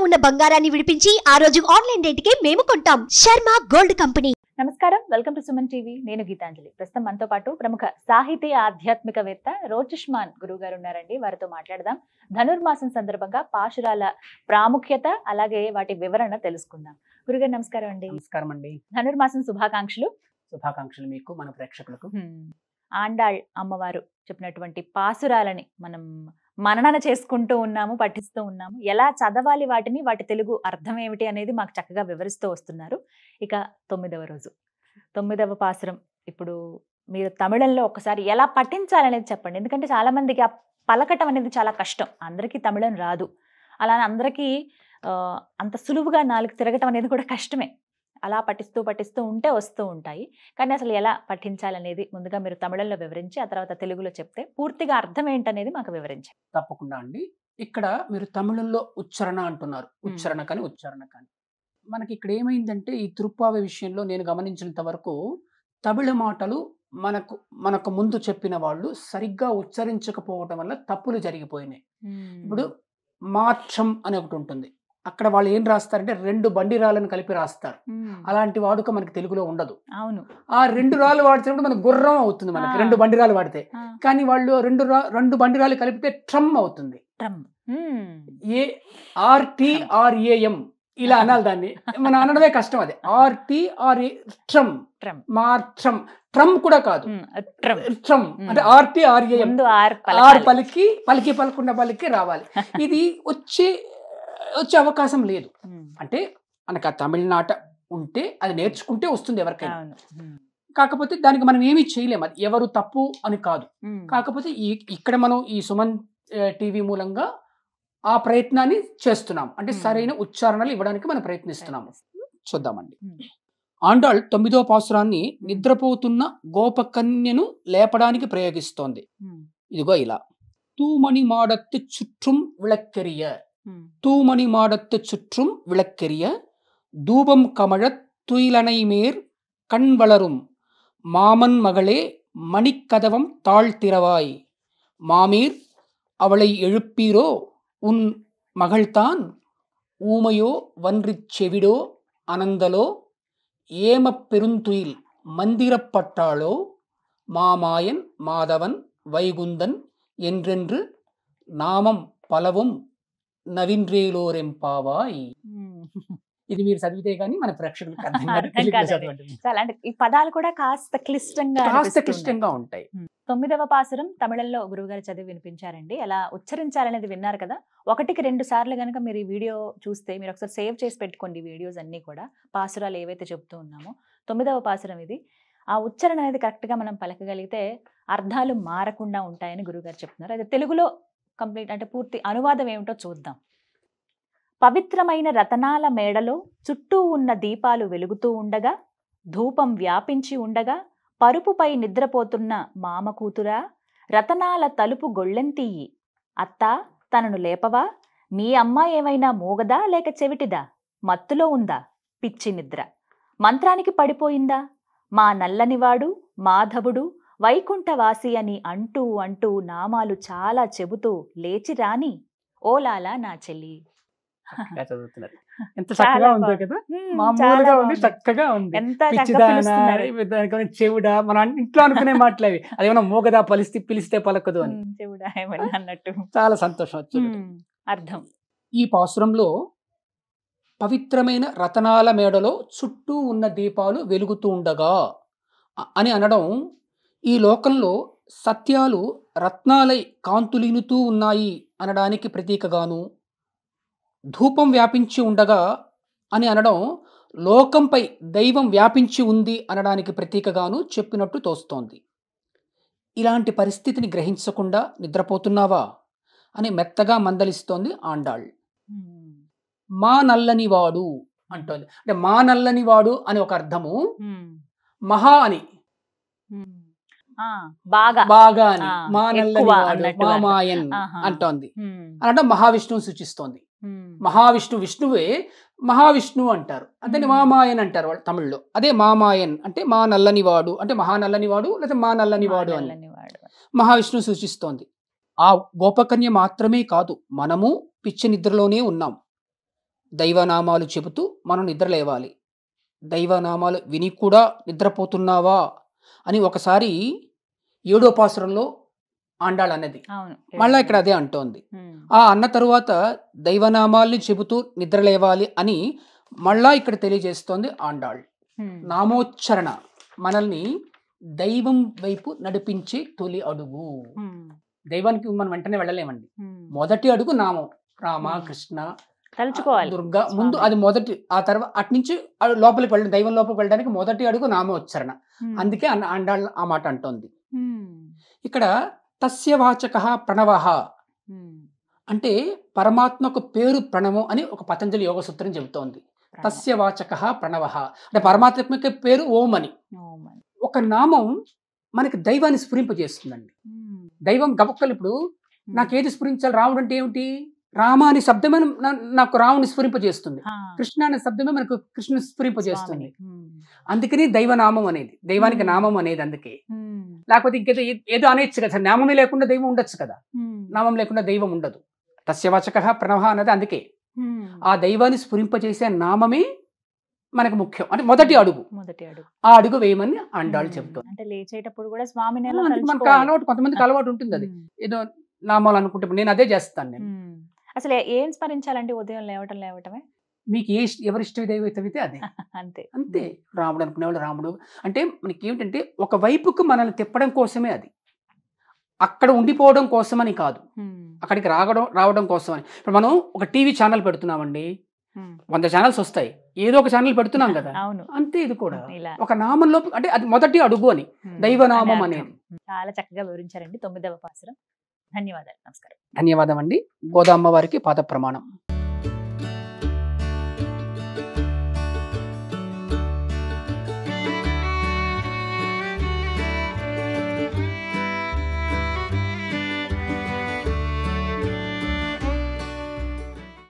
ఉన్న బంగారాన్ని విడిపించి ఆ రోజు ఆన్లైన్ రేటుకే మేము కొంటాం. Sharma gold company. నమస్కారం, వెల్కమ్ టు సుమన్ టీవీ. నేను గీతాంజలి. ప్రస్తుతం మనతో పాటు ప్రముఖ సాహితీ ఆధ్యాత్మికవేత్త రోచిష్మాన్ గురువు గారు ఉన్నారండి. వారితో మాట్లాడదాం. ధనుర్మాసం సందర్భంగా పాశురాల ప్రాముఖ్యత అలాగే వాటి వివరణ తెలుసుకుందాం. గురుగారు నమస్కారం అండి. నమస్కారం అండి. ధనుర్మాసం శుభాకాంక్షలు. శుభాకాంక్షలు మీకు, మన ప్రేక్షకులకు. ఆండాళ్ అమ్మవారు చెప్పినటువంటి పాసురాలని మనం మననన చేసుకుంటూ ఉన్నాము, పఠిస్తూ ఉన్నాము. ఎలా చదవాలి వాటిని, వాటి తెలుగు అర్థం ఏమిటి అనేది మాకు చక్కగా వివరిస్తూ వస్తున్నారు. ఇక 9వ రోజు 9వ పాసురం ఇప్పుడు మీరు తమిళంలో ఒకసారి ఎలా పఠించాలనేది చెప్పండి. ఎందుకంటే చాలా మందికి ఆ పలకటం అనేది చాలా కష్టం. అందరికీ తమిళం రాదు. అలానే అందరికీ అంత సులువుగా నాలుగు తిరగటం అనేది కూడా కష్టమే. అలా పఠిస్తూ ఉంటే వస్తూ ఉంటాయి. కానీ అసలు ఎలా పఠించాలనేది ముందుగా మీరు తమిళంలో వివరించి ఆ తర్వాత తెలుగులో చెప్తే పూర్తిగా అర్థం ఏంటనేది మాకు వివరించండి. తప్పకుండా అండి. ఇక్కడ మీరు తమిళంలో ఉచ్చారణ అంటున్నారు. ఉచ్చారణ కానీ మనకి ఇక్కడ ఏమైందంటే ఈ తిరుప్పావై విషయంలో నేను గమనించినంత వరకు తమిళ మాటలు మనకు ముందు చెప్పిన వాళ్ళు సరిగ్గా ఉచ్చరించకపోవటం వల్ల తప్పులు జరిగిపోయినాయి. ఇప్పుడు మాత్రం అని ఒకటి ఉంటుంది. అక్కడ వాళ్ళు ఏం రాస్తారంటే 2 బండిరాలను కలిపి రాస్తారు. అలాంటి వాడుక మనకి తెలుగులో ఉండదు. అవును. ఆ 2 రాళ్ళు వాడితే మనకు గుర్రం అవుతుంది. మనకి 2 బండిరాలు వాడితే. కానీ వాళ్ళు 2 బండిరాలు కలిపితే ట్రమ్ అవుతుంది. ARTRAM ఇలా అనాలి దాన్ని. మనం అనడమే కష్టం. అది RTRA ట్రమ్. మార్ట్రమ్. ట్రమ్ కూడా కాదు, ట్రమ్ అంటే RTRAM. పలికి పలకుండా పలికి రావాలి. ఇది వచ్చే అవకాశం లేదు. అంటే మనకు ఆ తమిళనాట ఉంటే అది నేర్చుకుంటే వస్తుంది ఎవరికైనా. కాకపోతే దానికి మనం ఏమీ చేయలేము. అది ఎవరు తప్పు అని కాదు. కాకపోతే ఇక్కడ మనం ఈ సుమన్ టీవీ మూలంగా ఆ ప్రయత్నాన్ని చేస్తున్నాం. అంటే సరైన ఉచ్చారణలు ఇవ్వడానికి మనం ప్రయత్నిస్తున్నాము. చూద్దామండి. ఆండాళ్ 9వ పాసురాన్ని నిద్రపోతున్న గోపకన్యను లేపడానికి ప్రయోగిస్తోంది. ఇదిగో ఇలా. తూమణి మాడత్తు చుట్rum విளக்கெரிய, தூமணி மாடத்து சுற்றும் விளக்கெரிய, தூபம் கமழத் துயிலனை மேற் கண் வளரும் மாமன் மகளே மணிக்கதவம் தாழ்த்திரவாய், மாமீர் அவளை எழுப்பீரோ உன் மகள்தான், ஊமையோ வன்றிச் செவிடோ அனந்தலோ ஏமப் பெருந்துயில் மந்திரப்பட்டாளோ, மாமாயன் மாதவன் வைகுந்தன் என்றென்று నామం పలవం నవీన్రేలోరెంపావాయ్. ఇది మీరు చదివితే గానీ మన ప్రేక్షకులకు అర్థం కాదు. ఈ పదాలు కూడా కాస్త క్లిష్టంగా ఉంటాయి. 9వ పాసురం తమిళంలో గురువుగారు చదివి వినిపించారండి. ఎలా ఉచ్చరించాలనేది విన్నారు కదా. 1కి 2 సార్లు కనుక మీరు ఈ వీడియో చూస్తే, మీరు ఒకసారి సేవ్ చేసి పెట్టుకోండి వీడియోస్ అన్ని కూడా, పాసురాలు ఏవైతే చెప్తూ ఉన్నామో. 9వ పాసురం ఇది. ఆ ఉచ్చారణ అనేది కరెక్ట్ గా మనం పలకగలిగితే అర్థాలు మారకుండా ఉంటాయని గురువుగారు చెప్తున్నారు. అది తెలుగులో కంప్లీట్ అంటే పూర్తి అనువాదం ఏమిటో చూద్దాం. పవిత్రమైన రతనాల మేడలో చుట్టూ ఉన్న దీపాలు వెలుగుతూ ఉండగా, ధూపం వ్యాపించి ఉండగా, పరుపుపై నిద్రపోతున్న మామ కూతురా, రతనాల తలుపు గొళ్ళెంతీయి, అత్తా తనను లేపవా, మీ అమ్మ ఏమైనా మూగదా లేక చెవిటిదా, మత్తులో ఉందా, పిచ్చి నిద్ర, మంత్రానికి పడిపోయిందా, మా నల్లనివాడు మాధవుడు వైకుంఠవాసి అని అంటూ అంటూ నామాలు చాలా చెబుతూ లేచి రాని, ఓలాలా నా చెల్లి. ఎంత చక్కగా ఉందో కదా. మామూలుగా ఉంది, చక్కగా ఉంది. చెవుడా మన ఇంట్లో అనుకునే మాటలు అవి. అదేమన్నా మోగదా పిలిస్తే పలకదు అని చెవుడా అన్నట్టు. చాలా సంతోషం వచ్చింది అర్థం. ఈ పాసురంలో పవిత్రమైన రతనాల మేడలో చుట్టూ ఉన్న దీపాలు వెలుగుతూ ఉండగా అని అనడం, ఈ లోకంలో సత్యాలు రత్నాలై కాంతులీనుతూ ఉన్నాయి అనడానికి ప్రతీకగాను, ధూపం వ్యాపించి ఉండగా అని అనడం లోకంపై దైవం వ్యాపించి ఉంది అనడానికి ప్రతీకగాను చెప్పినట్టు తోస్తోంది. ఇలాంటి పరిస్థితిని గ్రహించకుండా నిద్రపోతున్నావా అని మెత్తగా మందలిస్తోంది ఆండాళ్. మా నల్లనివాడు అంటోంది. అంటే మా నల్లనివాడు అని ఒక అర్థము, మహా అని బాగా అని, మా నల్లనివాడు మామాయన్ అంటోంది. అంటే మహావిష్ణువు సూచిస్తోంది. విష్ణువే మహావిష్ణువు అంటారు. అదే మామాయన్ అంటారు వాళ్ళు తమిళ్లో. అదే మామాయన్ అంటే మా నల్లనివాడు, అంటే మహానల్లనివాడు లేదా మా నల్లనివాడు అని మహావిష్ణువు సూచిస్తోంది. ఆ గోపకన్య మాత్రమే కాదు, మనము పిచ్చి నిద్రలోనే ఉన్నాం. దైవనామాలు చెబుతూ మనం నిద్ర లేవాలి. దైవనామాలు విని కూడా నిద్రపోతున్నావా అని ఒకసారి 7వ పాసురంలో ఆండాళ్ అన్నది. అవును. మళ్ళా ఇక్కడ అదే అంటోంది. ఉమ్. ఆ అన్న తరువాత దైవనామాల్ని చెబుతూ నిద్ర లేవాలి అని మళ్ళా ఇక్కడ తెలియజేస్తోంది ఆండాళ్. ఉమ్. నామోచ్చరణ మనల్ని దైవం వైపు నడిపించే తొలి అడుగు. ఉమ్. దైవానికి మనం వెంటనే వెళ్ళలేమండి. ఉమ్. మొదటి అడుగు నామం. రామ, కృష్ణ, తలుచుకోవాలి. దుర్గా ముందు స్వామి. అది మొదటి. ఆ తర్వాత అట్నుంచి లోపలికి వెళ్ళడం, దైవం లోపలికి వెళ్ళడానికి మొదటి అడుగు నామోచ్చరణ. ఉమ్. అందుకే ఆండాళ్ ఆ మాట అంటోంది. ఉమ్. ఇక్కడ తస్య వాచకః ప్రణవః ఉమ్. అంటే పరమాత్మకు పేరు ప్రణవం అని ఒక పతంజలి యోగ సూత్రం చెబుతోంది. తస్య వాచకః ప్రణవః అంటే పరమాత్మకి పేరు ఓం అని. ఓం అని. ఒక నామం మనకి దైవాన్ని స్ఫురింపజేస్తుందండి. ఉమ్. దైవం గబక్కలు ఇప్పుడు నాకేది స్ఫురించాలి, రాముడు అంటే ఏమిటి, రామ అనే శబ్దమే నాకు రాముని స్ఫురింపజేస్తుంది. ఆ. కృష్ణ అనే శబ్దమే మనకు కృష్ణుని స్ఫురింపజేస్తుంది. స్వామిని. ఉమ్. అందుకని దైవనామం అనేది, దైవానికి నామం అనేది. అందుకే ఉమ్. లేకపోతే ఇంకేదో ఏదో అనేచ్చు కదా, నామమే లేకుండా దైవం ఉండొచ్చు కదా. ఉమ్. నామం లేకుండా దైవం ఉండదు. తస్యవాచకః ప్రణవః అన్నది అందుకే. ఉమ్. ఆ దైవాన్ని స్ఫురింపజేసే నామమే మనకు ముఖ్యం, అంటే మొదటి అడుగు. మొదటి అడుగు. ఆ అడుగు వేయమని ఆండాళ్ చెబుతుంది. అంటే లేచేటప్పుడు కూడా స్వామిని ఎలా మనకు తలుచుకోవాలి? అలవాటు, కొంతమందికి అలవాటు ఉంటుంది. అది ఉమ్. ఏదో నామాలు అనుకుంటే ఇప్పుడు నేను అదే చేస్తాను. నేను ఉమ్. అసలు ఏం స్మరించాలంటే ఉదయం లేవటమే మీకు ఎవరిష్ట దైవమైతే అదే. అంతే. అంతే. రాముడు అనుకునేవాళ్ళు రాముడు. అంటే మనకి ఏమిటంటే ఒక వైపుకు మనల్ని తిప్పడం కోసమే అది, అక్కడ ఉండిపోవడం కోసమని కాదు, ఉమ్. అక్కడికి రావడం కోసమని. ఇప్పుడు మనం ఒక టీవీ ఛానల్ పెడుతున్నామండి, ఉమ్. 100 ఛానల్స్ వస్తాయి, ఏదో ఒక ఛానల్ పెడుతున్నాం కదా. అవును. అంతే ఇది కూడా ఇలా. ఒక నామంలో, అంటే అది మొదటి అడుగు అని, ఉమ్. దైవనామం అనే అనేది. అర్థం. చాలా చక్కగా వివరించారండి 9వ పాసురం. ధన్యవాదాలు. నమస్కారం. ధన్యవాదం అండి. గోదా అమ్మవారికి పాద ప్రమాణం.